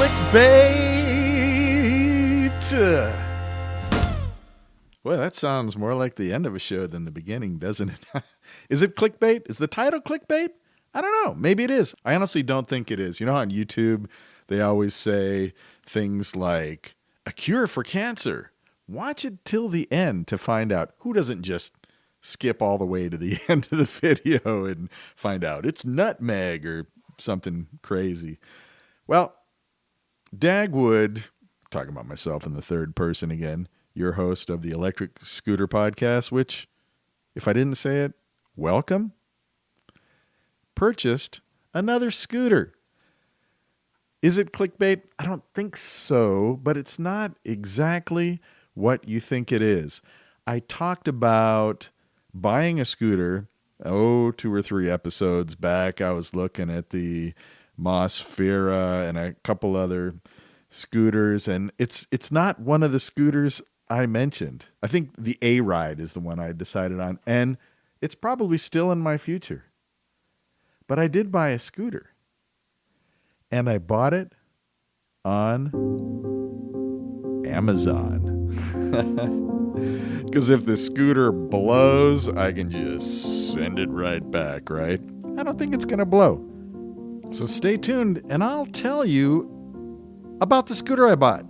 clickbait. Well, that sounds more like the end of a show than the beginning, doesn't it? Is it clickbait? Is the title clickbait? I don't know. Maybe it is. I honestly don't think it is. You know, on YouTube, they always say things like, a cure for cancer. Watch it till the end to find out. Who doesn't just skip all the way to the end of the video and find out it's nutmeg or something crazy? Well, Dagwood, talking about myself in the third person again, your host of the Electric Scooter podcast, which, if I didn't say it, welcome, purchased another scooter. Is it clickbait? I don't think so, but it's not exactly what you think it is. I talked about buying a scooter, 2 or 3 episodes back. I was looking at the Mosfera and a couple other scooters, and it's not one of the scooters I mentioned. I think the A-Ride is the one I decided on, and it's probably still in my future. But I did buy a scooter, and I bought it on Amazon. Because if the scooter blows, I can just send it right back, right? I don't think it's going to blow. So stay tuned, and I'll tell you about the scooter I bought.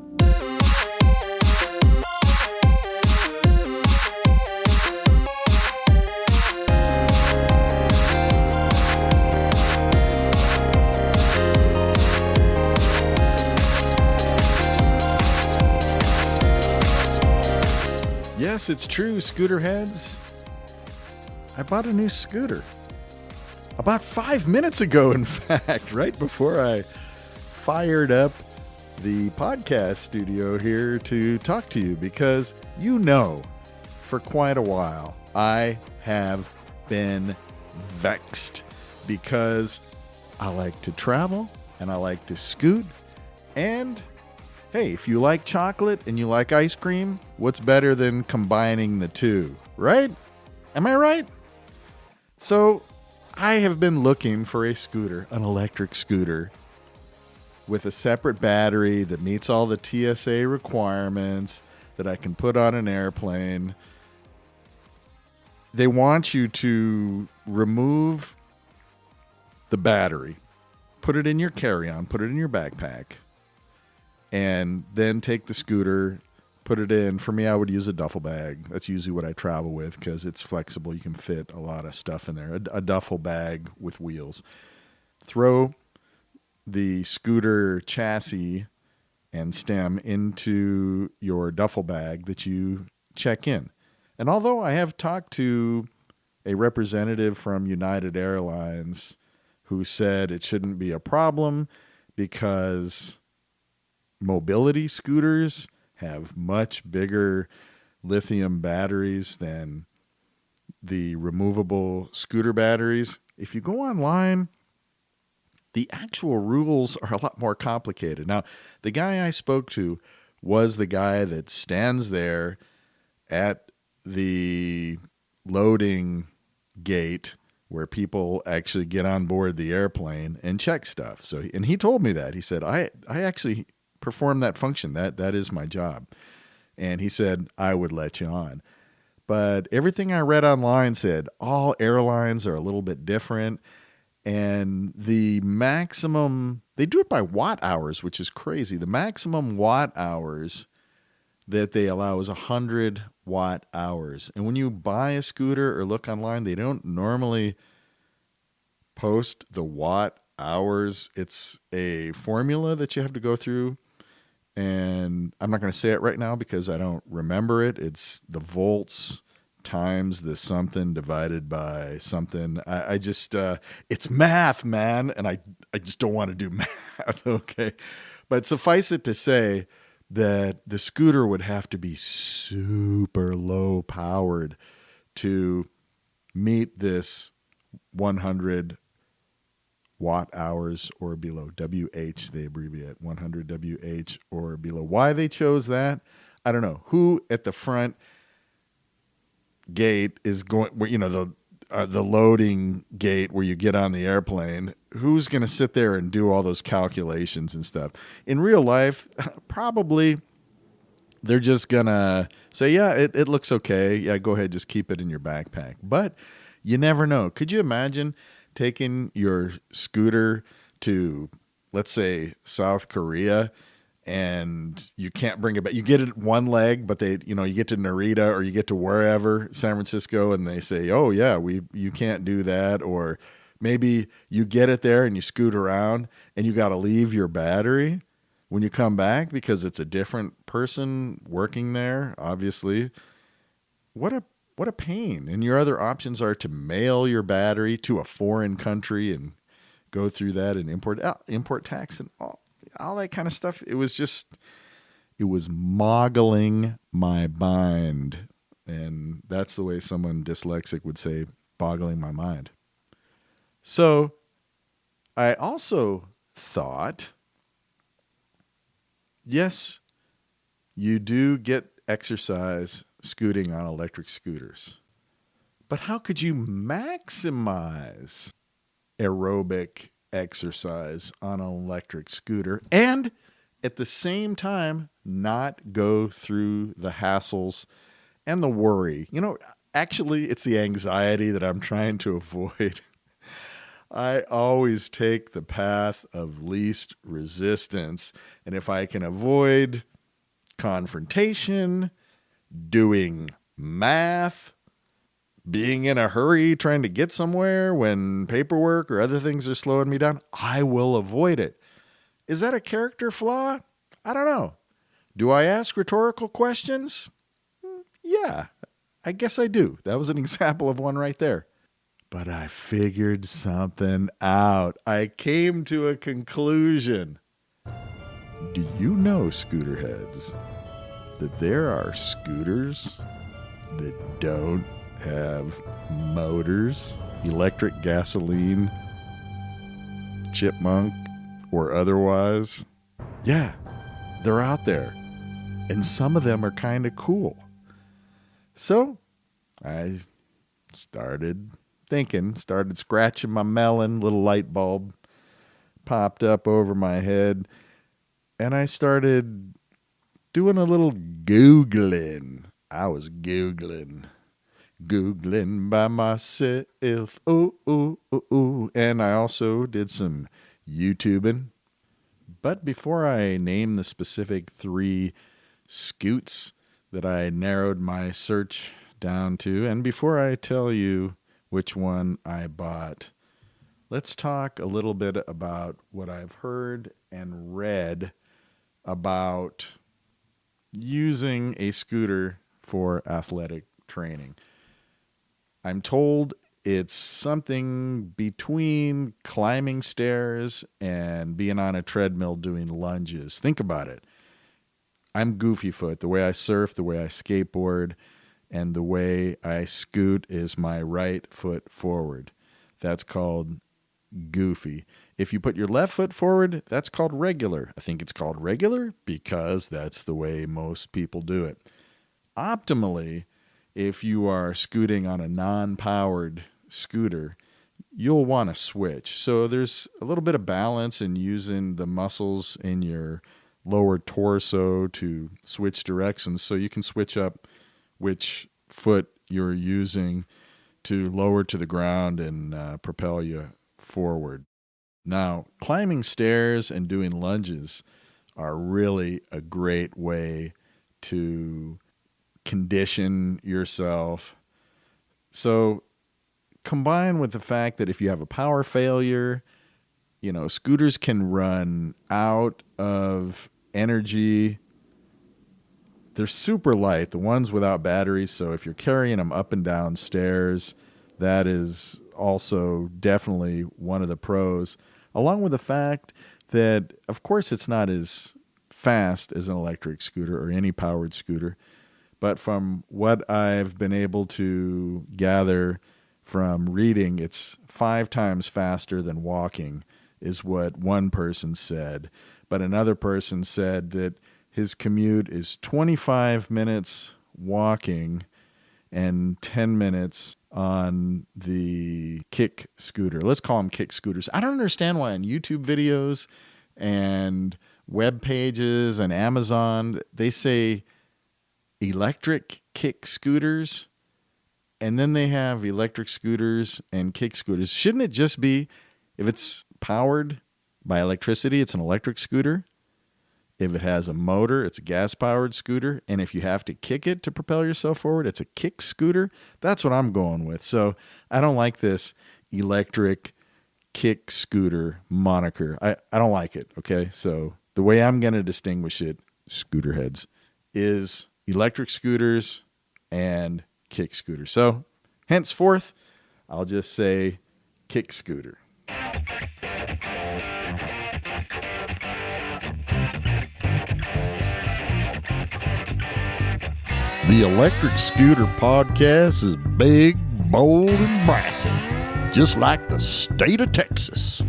Yes, it's true, scooter heads. I bought a new scooter. About 5 minutes ago, in fact, right before I fired up the podcast studio here to talk to you, because you know, for quite a while, I have been vexed because I like to travel and I like to scoot. And hey, if you like chocolate and you like ice cream, what's better than combining the two, right? Am I right? So I have been looking for a scooter, an electric scooter, with a separate battery that meets all the TSA requirements that I can put on an airplane. They want you to remove the battery, put it in your carry-on, put it in your backpack, and then take the scooter, put it in. For me, I would use a duffel bag. That's usually what I travel with because it's flexible. You can fit a lot of stuff in there. A duffel bag with wheels. Throw the scooter chassis and stem into your duffel bag that you check in. And although I have talked to a representative from United Airlines who said it shouldn't be a problem because mobility scooters have much bigger lithium batteries than the removable scooter batteries. If you go online, the actual rules are a lot more complicated. Now, the guy I spoke to was the guy that stands there at the loading gate where people actually get on board the airplane and check stuff. So, and he told me that. He said, I actually perform that function. That is my job. And he said, I would let you on. But everything I read online said all airlines are a little bit different. And the maximum, they do it by watt hours, which is crazy. The maximum watt hours that they allow is 100 watt hours. And when you buy a scooter or look online, they don't normally post the watt hours. It's a formula that you have to go through. And I'm not going to say it right now because I don't remember it. It's the volts times the something divided by something. I just, it's math, man. And I just don't want to do math. Okay. But suffice it to say that the scooter would have to be super low powered to meet this 100 watt hours or below. WH, they abbreviate 100 WH or below. Why they chose that, I don't know. Who at the front gate is going, you know, the loading gate where you get on the airplane, who's going to sit there and do all those calculations and stuff? In real life, probably they're just going to say, yeah, it looks okay. Yeah, go ahead, just keep it in your backpack. But you never know. Could you imagine taking your scooter to, let's say, South Korea, and you can't bring it back? You get it one leg, but you get to Narita or you get to wherever, San Francisco, and they say, oh yeah, you can't do that. Or maybe you get it there and you scoot around and you got to leave your battery when you come back because it's a different person working there, obviously. What a pain. And your other options are to mail your battery to a foreign country and go through that and import tax and all that kind of stuff. It was moggling my mind. And that's the way someone dyslexic would say, boggling my mind. So I also thought, yes, you do get exercise scooting on electric scooters. But how could you maximize aerobic exercise on an electric scooter and at the same time not go through the hassles and the worry? Actually, it's the anxiety that I'm trying to avoid. I always take the path of least resistance. And if I can avoid confrontation, doing math, being in a hurry, trying to get somewhere when paperwork or other things are slowing me down, I will avoid it. Is that a character flaw? I don't know. Do I ask rhetorical questions? Yeah, I guess I do. That was an example of one right there. But I figured something out. I came to a conclusion. Do you know, scooter heads, that there are scooters that don't have motors, electric, gasoline, chipmunk, or otherwise? Yeah, they're out there. And some of them are kind of cool. So I started thinking, started scratching my melon, little light bulb popped up over my head, and I started doing a little Googling. I was Googling by myself. Oh. And I also did some YouTubing. But before I name the specific 3 scoots that I narrowed my search down to, and before I tell you which one I bought, let's talk a little bit about what I've heard and read about using a scooter for athletic training. I'm told it's something between climbing stairs and being on a treadmill doing lunges. Think about it. I'm goofy foot. The way I surf, the way I skateboard, and the way I scoot is my right foot forward. That's called goofy. If you put your left foot forward, that's called regular. I think it's called regular because that's the way most people do it. Optimally, if you are scooting on a non-powered scooter, you'll want to switch. So there's a little bit of balance in using the muscles in your lower torso to switch directions, so you can switch up which foot you're using to lower to the ground and propel you forward. Now, climbing stairs and doing lunges are really a great way to condition yourself. So combined with the fact that if you have a power failure, scooters can run out of energy. They're super light, the ones without batteries, so if you're carrying them up and down stairs, that is also definitely one of the pros, along with the fact that, of course, it's not as fast as an electric scooter or any powered scooter, but from what I've been able to gather from reading, it's 5 times faster than walking, is what one person said. But another person said that his commute is 25 minutes walking and 10 minutes on the kick scooter. Let's call them kick scooters. I don't understand why on YouTube videos and web pages and Amazon, they say electric kick scooters, and then they have electric scooters and kick scooters. Shouldn't it just be, if it's powered by electricity, it's an electric scooter? If it has a motor, it's a gas-powered scooter. And if you have to kick it to propel yourself forward, it's a kick scooter. That's what I'm going with. So I don't like this electric kick scooter moniker. I don't like it, okay? So the way I'm going to distinguish it, scooter heads, is electric scooters and kick scooters. So henceforth, I'll just say kick scooter. The Electric Scooter Podcast is big, bold, and brassy, just like the state of Texas.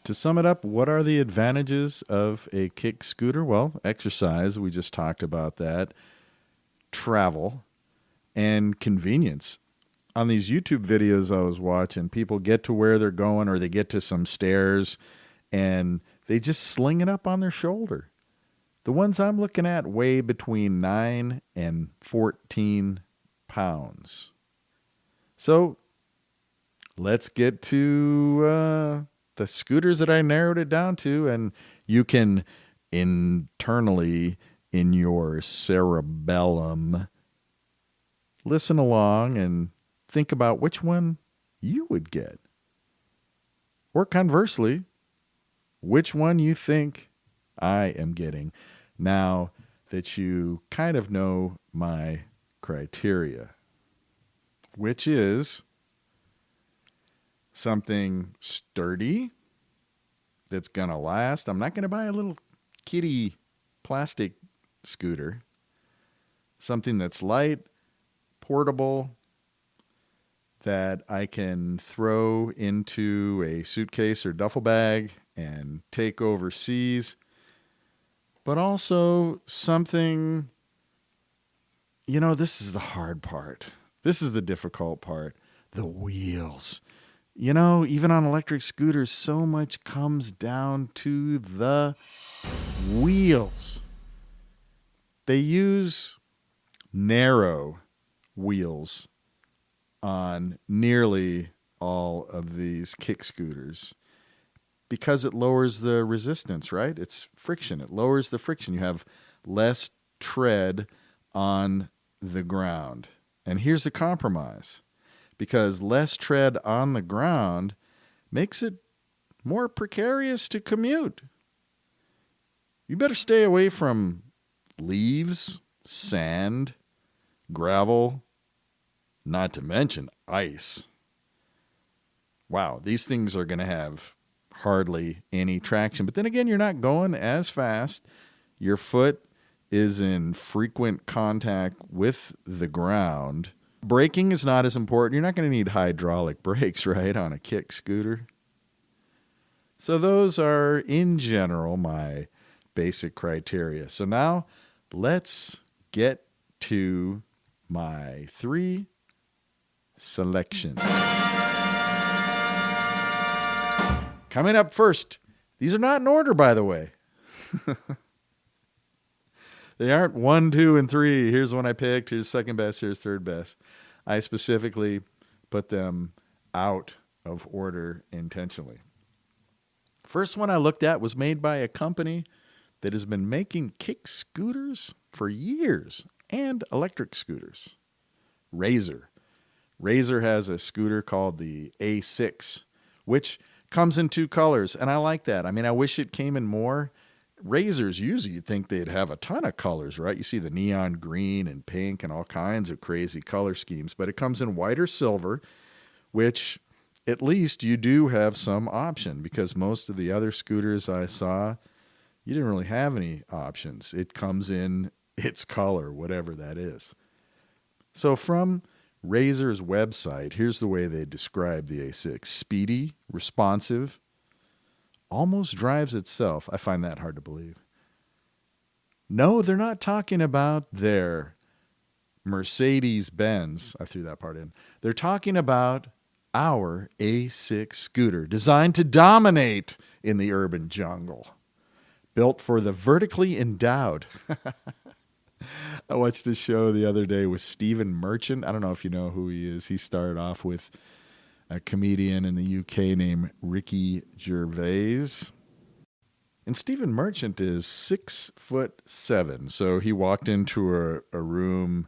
To sum it up, what are the advantages of a kick scooter? Well, exercise, we just talked about that. Travel and convenience. On these YouTube videos I was watching, people get to where they're going, or they get to some stairs and they just sling it up on their shoulder. The ones I'm looking at weigh between 9 and 14 pounds. So let's get to the scooters that I narrowed it down to, and you can internally in your cerebellum listen along and think about which one you would get. Or conversely, which one you think I am getting, now that you kind of know my criteria, which is something sturdy that's going to last. I'm not going to buy a little kitty plastic scooter. Something that's light, portable, that I can throw into a suitcase or duffel bag and take overseas. But also something, this is the hard part. This is the difficult part. The wheels. Even on electric scooters, so much comes down to the wheels. They use narrow wheels on nearly all of these kick scooters because it lowers the resistance, right? It's friction. It lowers the friction. You have less tread on the ground. And here's the compromise. Because less tread on the ground makes it more precarious to commute. You better stay away from leaves, sand, gravel, not to mention ice. Wow, these things are going to have hardly any traction. But then again, you're not going as fast. Your foot is in frequent contact with the ground. Braking is not as important. You're not going to need hydraulic brakes, right, on a kick scooter. So those are, in general, my basic criteria. So now let's get to my 3 selections. Coming up first, these are not in order, by the way. They aren't 1, 2, and 3. Here's one I picked. Here's second best. Here's third best. I specifically put them out of order intentionally. First one I looked at was made by a company that has been making kick scooters for years and electric scooters. Razor. Razor has a scooter called the A6, which comes in 2 colors, and I like that. I mean, I wish it came in more. Razors, usually you'd think they'd have a ton of colors, right? You see the neon green and pink and all kinds of crazy color schemes, but it comes in white or silver, which at least you do have some option, because most of the other scooters I saw, you didn't really have any options. It comes in its color, whatever that is. So from Razor's website, here's the way they describe the A6. Speedy, responsive, almost drives itself. I find that hard to believe. No, they're not talking about their Mercedes-Benz. I threw that part in. They're talking about our A6 scooter, designed to dominate in the urban jungle. Built for the vertically endowed. I watched this show the other day with Stephen Merchant. I don't know if you know who he is. He started off with a comedian in the UK named Ricky Gervais. And Stephen Merchant is 6'7". So he walked into a room.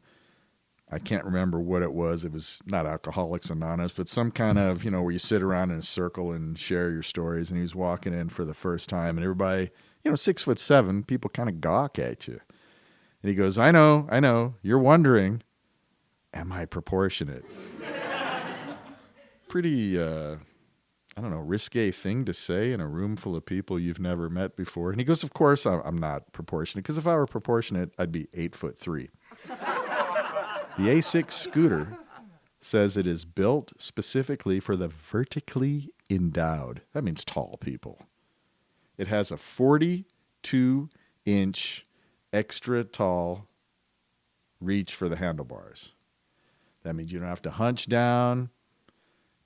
I can't remember what it was. It was not Alcoholics Anonymous, but some kind of, where you sit around in a circle and share your stories. And he was walking in for the first time, and everybody, 6'7", people kind of gawk at you. And he goes, I know, you're wondering, am I proportionate? Pretty, risque thing to say in a room full of people you've never met before. And he goes, of course I'm not proportionate, because if I were proportionate, I'd be 8'3". The A6 scooter says it is built specifically for the vertically endowed. That means tall people. It has a 42-inch extra tall reach for the handlebars. That means you don't have to hunch down,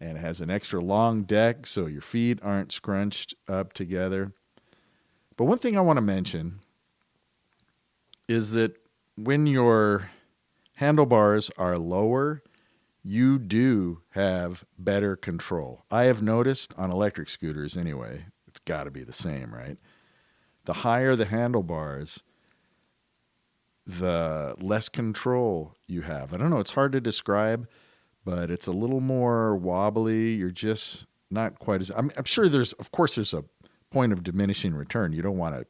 and it has an extra long deck so your feet aren't scrunched up together. But one thing I want to mention is that when your handlebars are lower, you do have better control. I have noticed on electric scooters anyway, it's got to be the same, right? The higher the handlebars, the less control you have. I don't know, it's hard to describe, but it's a little more wobbly. You're just not quite as... I'm sure there's a point of diminishing return. You don't want it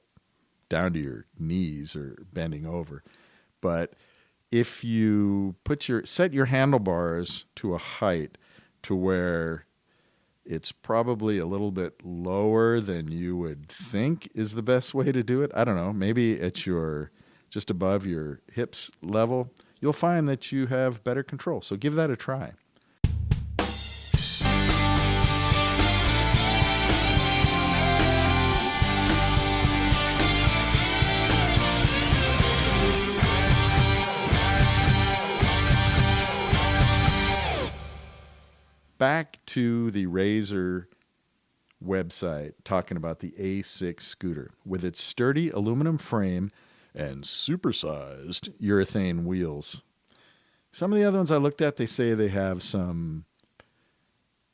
down to your knees or bending over. But if you set your handlebars to a height to where it's probably a little bit lower than you would think is the best way to do it. I don't know. Maybe it's just above your hips level. You'll find that you have better control. So give that a try. Back to the Razor website talking about the A6 scooter with its sturdy aluminum frame and supersized urethane wheels. Some of the other ones I looked at, they say they have some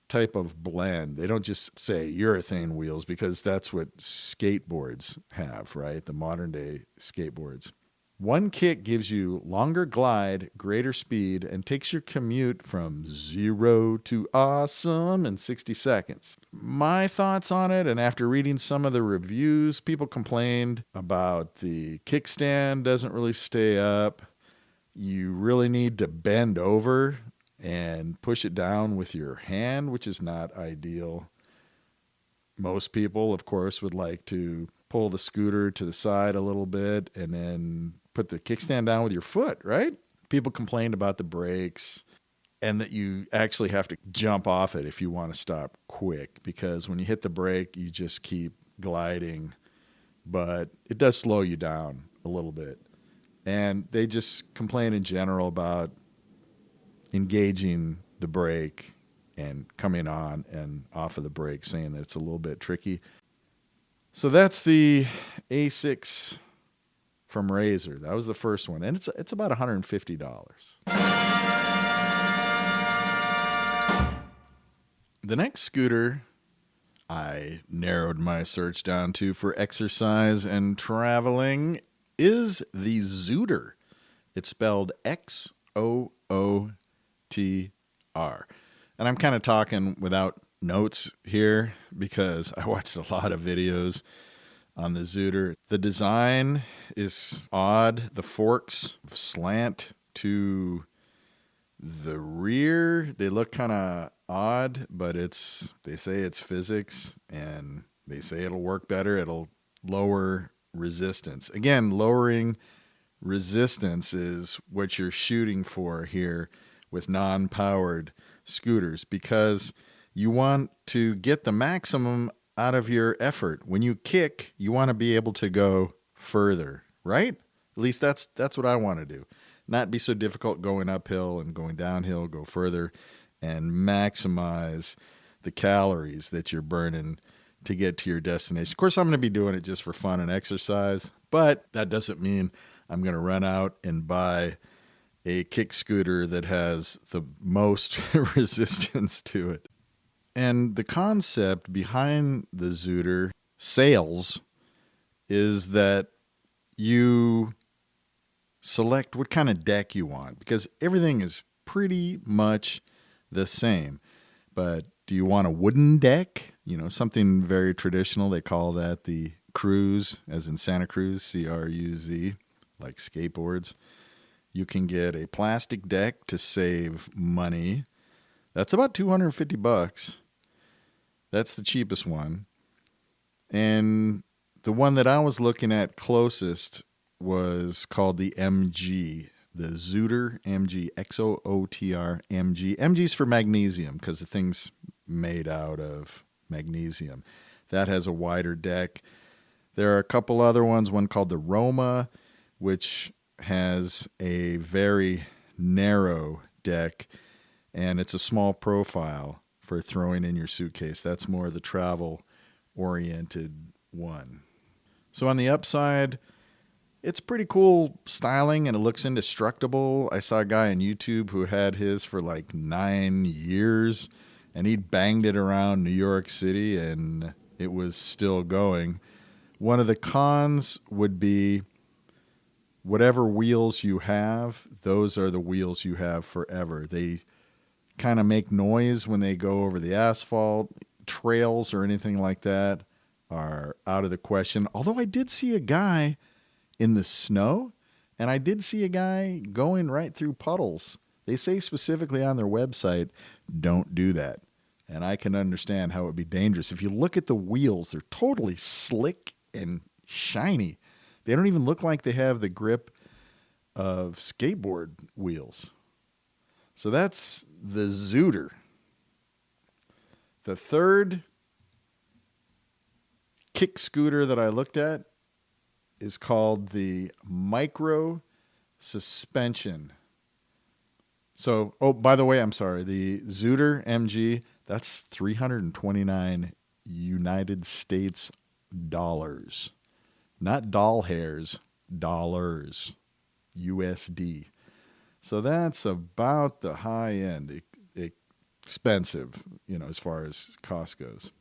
type of blend. They don't just say urethane wheels because that's what skateboards have, right? The modern day skateboards. One kick gives you longer glide, greater speed, and takes your commute from 0 to awesome in 60 seconds. My thoughts on it, and after reading some of the reviews, people complained about the kickstand doesn't really stay up. You really need to bend over and push it down with your hand, which is not ideal. Most people, of course, would like to pull the scooter to the side a little bit and then put the kickstand down with your foot, right? People complained about the brakes and that you actually have to jump off it if you want to stop quick, because when you hit the brake, you just keep gliding, but it does slow you down a little bit. And they just complain in general about engaging the brake and coming on and off of the brake, saying that it's a little bit tricky. So that's the A6 from Razor. That was the first one, and it's about $150. The next scooter I narrowed my search down to for exercise and traveling is the Xootr. It's spelled Xootr. And I'm kind of talking without notes here because I watched a lot of videos on the Xootr. The design is odd. The forks slant to the rear. They look kind of odd, but they say it's physics, and they say it'll work better. It'll lower resistance. Again, lowering resistance is what you're shooting for here with non-powered scooters because you want to get the maximum out of your effort. When you kick, you want to be able to go further, right? At least that's what I want to do. Not be so difficult going uphill and going downhill, go further and maximize the calories that you're burning to get to your destination. Of course, I'm going to be doing it just for fun and exercise, but that doesn't mean I'm going to run out and buy a kick scooter that has the most resistance to it. And the concept behind the Xootr sales is that you select what kind of deck you want because everything is pretty much the same. But do you want a wooden deck? Something very traditional. They call that the Cruz, as in Santa Cruz, CRUZ, like skateboards. You can get a plastic deck to save money. That's about $250. That's the cheapest one. And the one that I was looking at closest was called the MG, the Xootr MG, Xootr MG. MG's for magnesium because the thing's made out of magnesium. That has a wider deck. There are a couple other ones, one called the Roma, which has a very narrow deck, and it's a small profile for throwing in your suitcase. That's more the travel-oriented one. So on the upside, it's pretty cool styling, and it looks indestructible. I saw a guy on YouTube who had his for like 9 years, and he'd banged it around New York City, and it was still going. One of the cons would be whatever wheels you have, those are the wheels you have forever. They kind of make noise when they go over the asphalt. Trails or anything like that are out of the question. Although I did see a guy in the snow, and I did see a guy going right through puddles. They say specifically on their website, don't do that. And I can understand how it would be dangerous. If you look at the wheels, they're totally slick and shiny. They don't even look like they have the grip of skateboard wheels. So that's the Xootr. The third kick scooter that I looked at is called the Micro Suspension. So, by the way, I'm sorry. The Xootr MG, that's $329 United States dollars. Not doll hairs, dollars. USD. So that's about the high end. Expensive, as far as cost goes.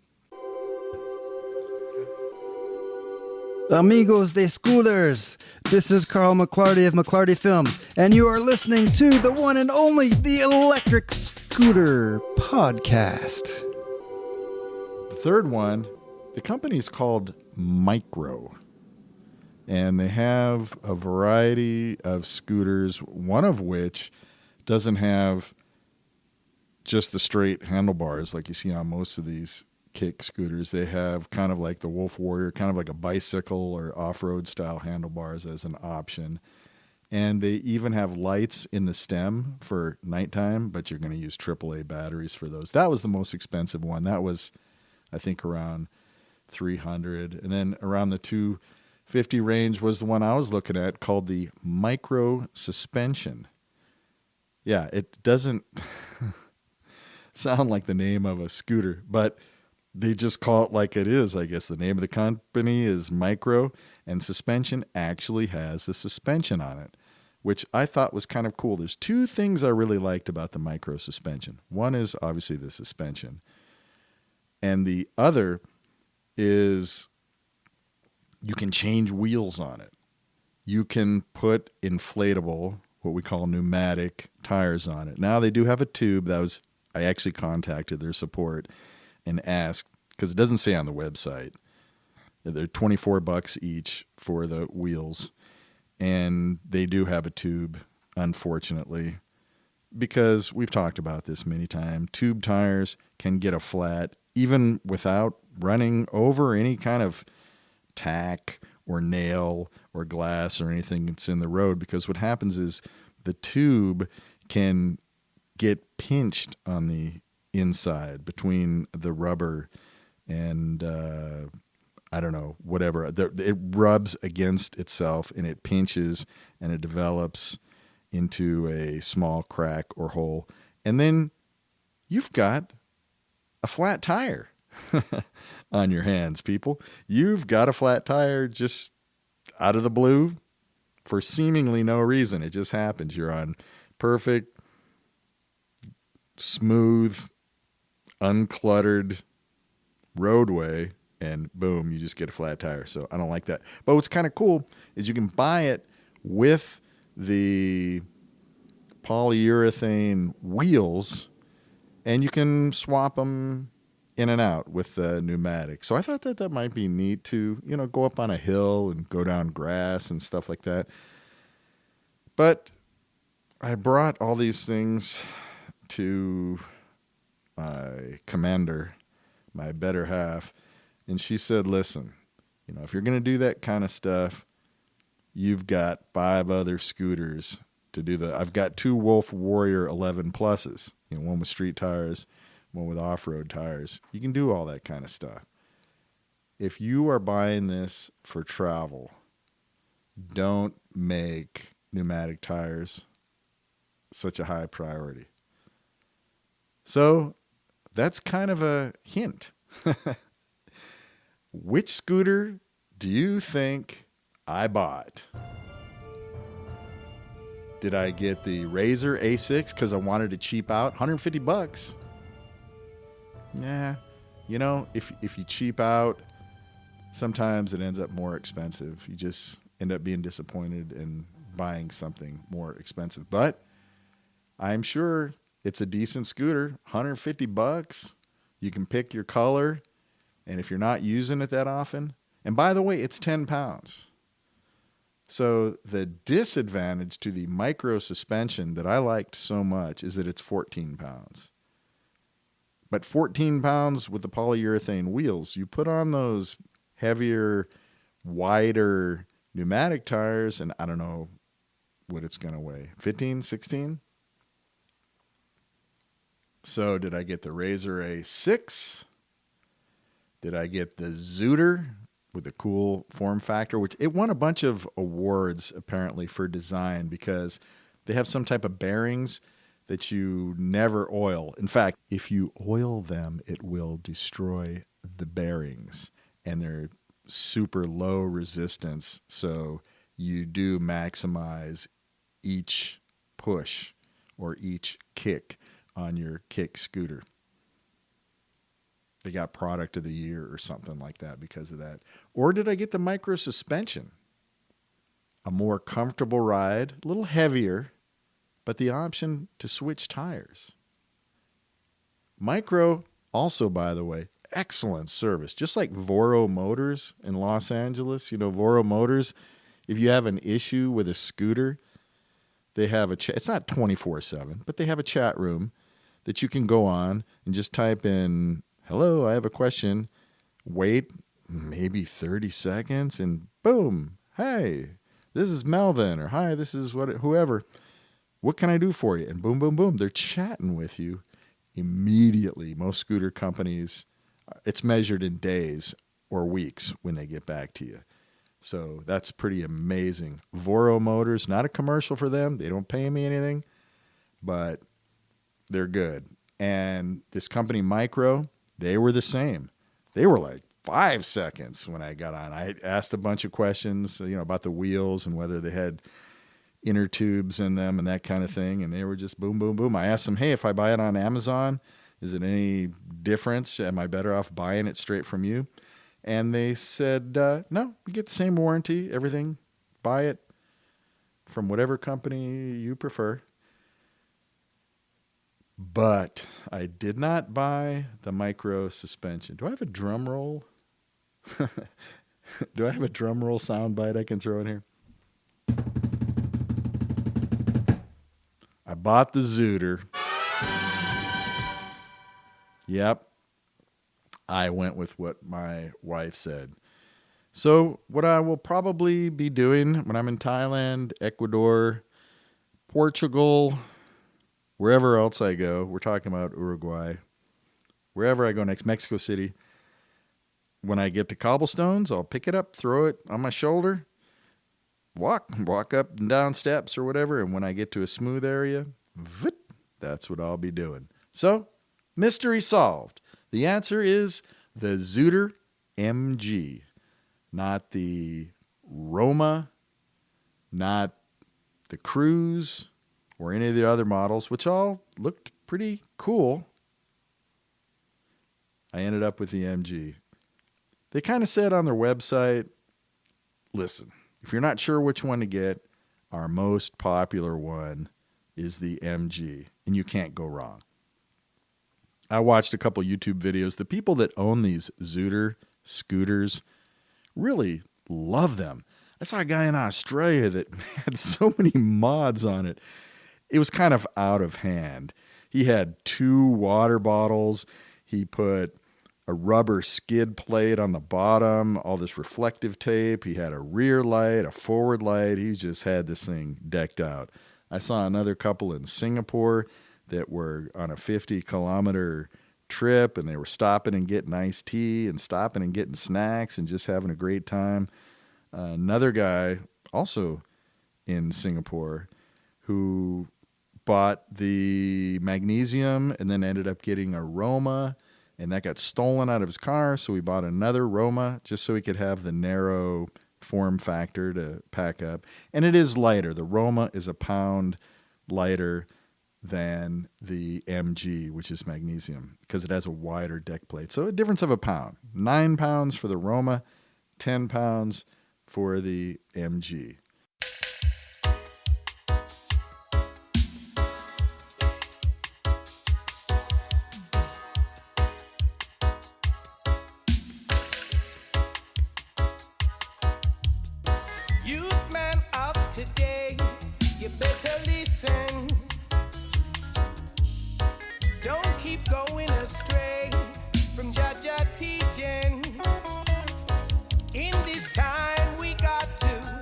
Amigos de Scooters, this is Carl McClarty of McClarty Films, and you are listening to the one and only The Electric Scooter Podcast. The third one, the company is called Micro, and they have a variety of scooters, one of which doesn't have just the straight handlebars like you see on most of these kick scooters. They have kind of like the Wolf Warrior, kind of like a bicycle or off-road style handlebars as an option. And they even have lights in the stem for nighttime, but you're going to use AAA batteries for those. That was the most expensive one. That was, I think, around $300. And then around the $250 range was the one I was looking at called the Micro Suspension. Yeah, it doesn't sound like the name of a scooter, but they just call it like it is. I guess the name of the company is Micro, and suspension actually has a suspension on it, which I thought was kind of cool. There's two things I really liked about the Micro Suspension. One is obviously the suspension, and the other is you can change wheels on it. You can put inflatable, what we call pneumatic tires on it. Now they do have a tube. I actually contacted their support and asked, because it doesn't say on the website. They're $24 each for the wheels, and they do have a tube, unfortunately, because we've talked about this many times. Tube tires can get a flat even without running over any kind of tack or nail or glass or anything that's in the road, because what happens is the tube can get pinched on the inside between the rubber and I don't know, whatever. It rubs against itself and it pinches and it develops into a small crack or hole. And then you've got a flat tire on your hands, people. You've got a flat tire just out of the blue for seemingly no reason. It just happens. You're on perfect, smooth, uncluttered roadway, and boom, you just get a flat tire. So I don't like that. But what's kind of cool is you can buy it with the polyurethane wheels, and you can swap them in and out with the pneumatic. So I thought that might be neat to, go up on a hill and go down grass and stuff like that. But I brought all these things to my commander, my better half, and she said, listen, if you're going to do that kind of stuff, you've got 5 other scooters to do that. I've got 2 Wolf Warrior 11 pluses, one with street tires, one with off-road tires. You can do all that kind of stuff. If you are buying this for travel, don't make pneumatic tires such a high priority. So that's kind of a hint. Which scooter do you think I bought? Did I get the Razor A6 because I wanted to cheap out? $150. Yeah, if you cheap out, sometimes it ends up more expensive. You just end up being disappointed and buying something more expensive. But I'm sure it's a decent scooter. $150. You can pick your color. And if you're not using it that often, and by the way, it's 10 pounds. So the disadvantage to the micro suspension that I liked so much is that it's 14 pounds. But 14 pounds with the polyurethane wheels, you put on those heavier, wider pneumatic tires, and I don't know what it's going to weigh. 15, 16? So did I get the Razor A6? Did I get the Xootr with a cool form factor, which it won a bunch of awards apparently for design because they have some type of bearings that you never oil. In fact, if you oil them, it will destroy the bearings, and they're super low resistance. So you do maximize each push or each kick on your kick scooter. They got product of the year or something like that because of that. Or did I get the micro suspension? A more comfortable ride, a little heavier, but the option to switch tires. Micro, also, by the way, excellent service. Just like Voro Motors in Los Angeles. Voro Motors, if you have an issue with a scooter, they have it's not 24/7, but they have a chat room that you can go on and just type in, hello, I have a question. Wait maybe 30 seconds and boom. Hey, this is Melvin, or hi, this is whoever. What can I do for you? And boom, boom, boom. They're chatting with you immediately. Most scooter companies, it's measured in days or weeks when they get back to you. So that's pretty amazing. Voro Motors, not a commercial for them. They don't pay me anything, but they're good. And this company, Micro, they were the same. They were like 5 seconds when I got on. I asked a bunch of questions, about the wheels and whether they had inner tubes in them and that kind of thing. And they were just boom, boom, boom. I asked them, hey, if I buy it on Amazon, is it any difference? Am I better off buying it straight from you? And they said, no, you get the same warranty, everything. Buy it from whatever company you prefer. But I did not buy the micro suspension. Do I have a drum roll? Do I have a drum roll soundbite I can throw in here? I bought the Xootr. Yep. I went with what my wife said. So what I will probably be doing when I'm in Thailand, Ecuador, Portugal, wherever else I go, we're talking about Uruguay, wherever I go next, Mexico City, when I get to cobblestones, I'll pick it up, throw it on my shoulder, walk up and down steps or whatever, and when I get to a smooth area, that's what I'll be doing. So, mystery solved. The answer is the Xootr MG, not the Roma, not the Cruise, or any of the other models, which all looked pretty cool. I ended up with the MG. They kind of said on their website, listen, if you're not sure which one to get, our most popular one is the MG, and you can't go wrong. I watched a couple YouTube videos. The people that own these Xootr scooters really love them. I saw a guy in Australia that had so many mods on it. It was kind of out of hand. He had 2 water bottles. He put a rubber skid plate on the bottom, all this reflective tape. He had a rear light, a forward light. He just had this thing decked out. I saw another couple in Singapore that were on a 50-kilometer trip, and they were stopping and getting iced tea and stopping and getting snacks and just having a great time. Another guy, also in Singapore, who bought the magnesium and then ended up getting a Roma, and that got stolen out of his car, so he bought another Roma just so he could have the narrow form factor to pack up. And it is lighter. The Roma is a pound lighter than the MG, which is magnesium, because it has a wider deck plate. So a difference of a pound. 9 pounds for the Roma, 10 pounds for the MG. Youth man of today, you better listen. Don't keep going astray from Jaja teaching. In this time we got to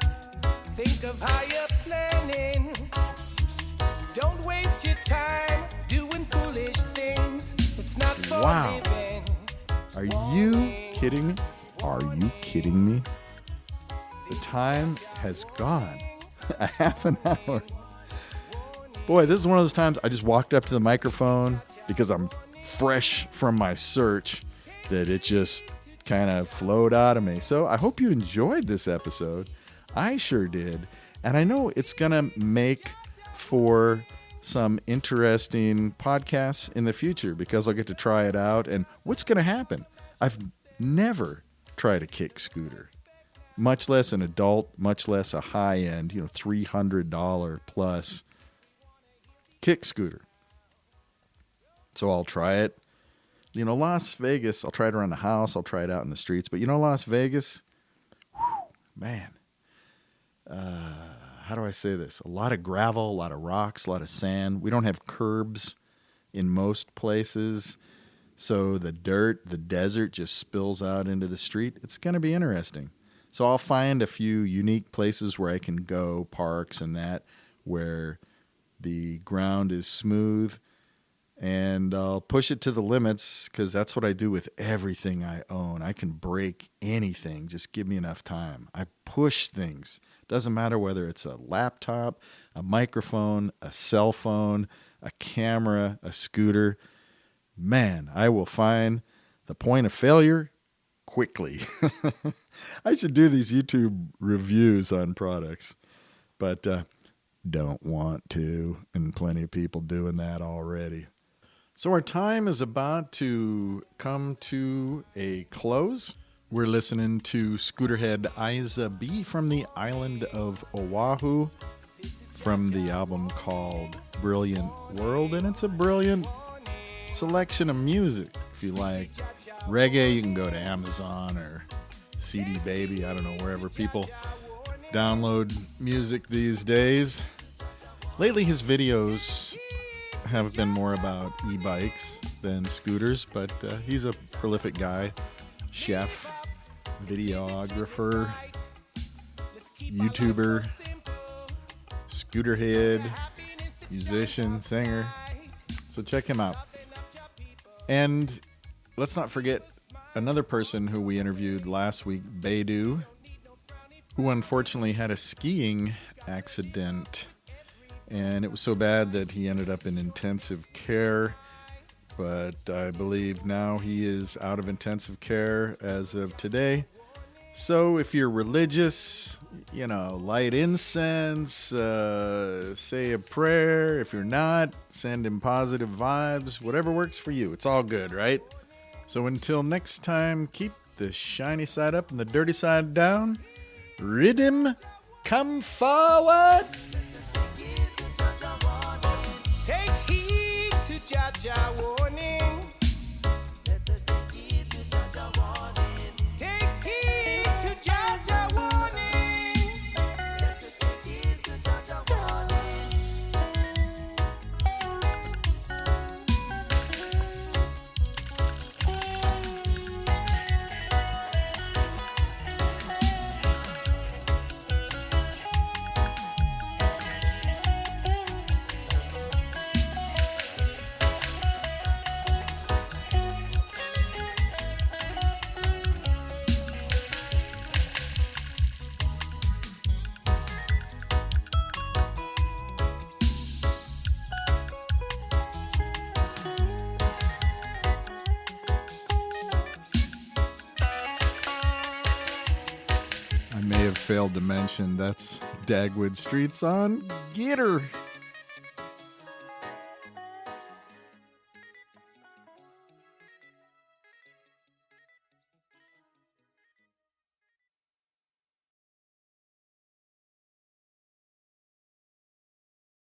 think of higher planning. Don't waste your time doing foolish things. It's not for Wow. living. Are you kidding me? Are you kidding me? The time has gone. A half an hour. Boy, this is one of those times I just walked up to the microphone because I'm fresh from my search that it just kind of flowed out of me. So I hope you enjoyed this episode. I sure did. And I know it's going to make for some interesting podcasts in the future because I'll get to try it out. And what's going to happen? I've never tried a kick scooter, much less an adult, much less a high-end, $300 plus kick scooter. So I'll try it. Las Vegas, I'll try it around the house. I'll try it out in the streets. But Las Vegas, man, how do I say this? A lot of gravel, a lot of rocks, a lot of sand. We don't have curbs in most places. So the dirt, the desert just spills out into the street. It's going to be interesting. So I'll find a few unique places where I can go, parks and that, where the ground is smooth, and I'll push it to the limits because that's what I do with everything I own. I can break anything. Just give me enough time. I push things. Doesn't matter whether it's a laptop, a microphone, a cell phone, a camera, a scooter. Man, I will find the point of failure quickly. I should do these YouTube reviews on products, but don't want to, and plenty of people doing that already. So our time is about to come to a close. We're listening to Scooterhead Isa B from the island of Oahu from the album called Brilliant World, and it's a brilliant selection of music. If you like reggae, you can go to Amazon or CD Baby, I don't know, wherever people download music these days. Lately his videos have been more about e-bikes than scooters, but he's a prolific guy, chef, videographer, YouTuber, scooterhead, musician, singer. So check him out. And let's not forget another person who we interviewed last week, Beidou, who unfortunately had a skiing accident. And it was so bad that he ended up in intensive care. But I believe now he is out of intensive care as of today. So if you're religious, light incense, say a prayer. If you're not, send him positive vibes. Whatever works for you. It's all good, right? So until next time, keep the shiny side up and the dirty side down. Rhythm, come forward. Take heed to Jaja warning. Take heed to Jaja warning. I may have failed to mention that's Dagwood Streets on Xootr.